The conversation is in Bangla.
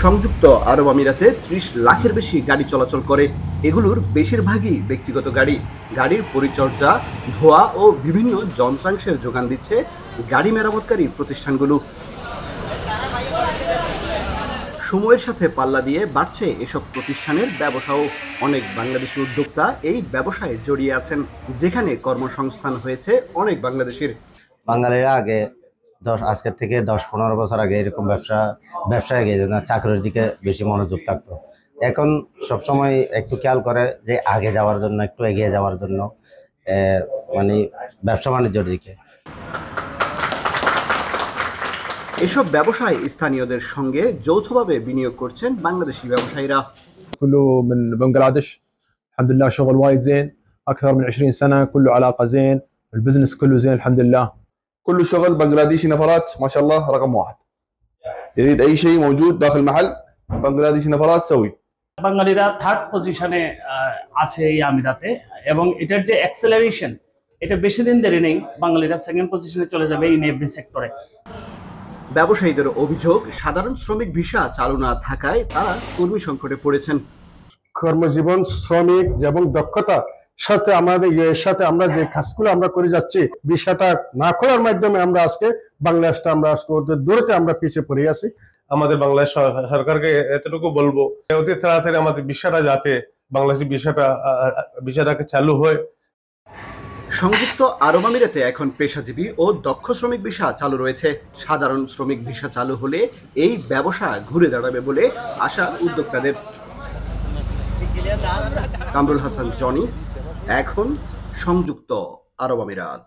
সংযুক্ত আরব আমিরাতে ৩০ লাখের বেশি গাড়ি চলাচল করে। এগুলোর বেশিরভাগই ব্যক্তিগত গাড়ি। গাড়ির পরিচর্যা, ধোয়া ও বিভিন্ন যন্ত্রাংশের যোগান দিচ্ছে গাড়ি মেরামতকারী প্রতিষ্ঠানগুলো। সময়ের সাথে পাল্লা দিয়ে বাড়ছে এসব প্রতিষ্ঠানের ব্যবসাও। অনেক বাংলাদেশি উদ্যোক্তা এই ব্যবসায় জড়িয়ে আছেন, যেখানে কর্মসংস্থান হয়েছে অনেক বাংলাদেশির। বাঙালিরা আগে আজকের থেকে 10-15 বছর আগে এরকম ব্যবসায় গিয়ে চাকরির দিকে বেশি মনোযোগ থাকতো। এখন সবসময় একটু খেয়াল করে যে আগে যাওয়ার জন্য, একটু এগিয়ে যাওয়ার জন্য, মানে ব্যবসা বাণিজ্যের দিকে। এসব ব্যবসায় স্থানীয়দের সঙ্গে যৌথভাবে বিনিয়োগ করছেন বাংলাদেশি ব্যবসায়ীরা। كله من بنغلاديش الحمد لله، شغل وايد زين، اكثر من 20 سنه، كله علاقه زين، البزنس كله زين الحمد لله. كله شغل بنغلاديشي نفرات ما شاء الله رقم واحد. يريد اي شيء موجود داخل المحل بنغلاديشي نفرات سوي. বাঙালিরা থার্ড পজিশনে আছে এই আমিরাতে, এবং এটার যে অ্যাক্সেলারেশন, এটা বেশি দিন দেরি নেই, বাঙালিরা সেকেন্ড পজিশনে চলে যাবে ইন এভরি সেক্টরে। ব্যবসায়ীদের অভিযোগ, সাধারণ শ্রমিক ভিসা চালু না থাকায় তারা কর্মী সংকটে পড়েছেন। কর্মজীবন, শ্রমিক এবং দক্ষতা সাথে আমাদের এর সাথে আমরা যে কাজগুলো আমরা করে যাচ্ছি, ভিসাটা না করার মাধ্যমে আমরা আজকে বাংলাদেশটা আমরা আজকে ওদের দূরতে আমরা পিছিয়ে পড়ে আছি। আমাদের বাংলাদেশ সরকারকে এতটুকু বলবো, অতি তাড়াতাড়ি আমাদের ভিসাটা যাতে বাংলাদেশি ভিসাটাকে চালু হয়। সংযুক্ত আরব আমিরাতে এখন পেশাজীবী ও দক্ষ শ্রমিক ভিসা চালু রয়েছে। সাধারণ শ্রমিক ভিসা চালু হলে এই ব্যবসা ঘুরে দাঁড়াবে বলে আশা উদ্যোক্তাদের। কামরুল হাসান, জনি, এখন সংযুক্ত আরব আমিরাত।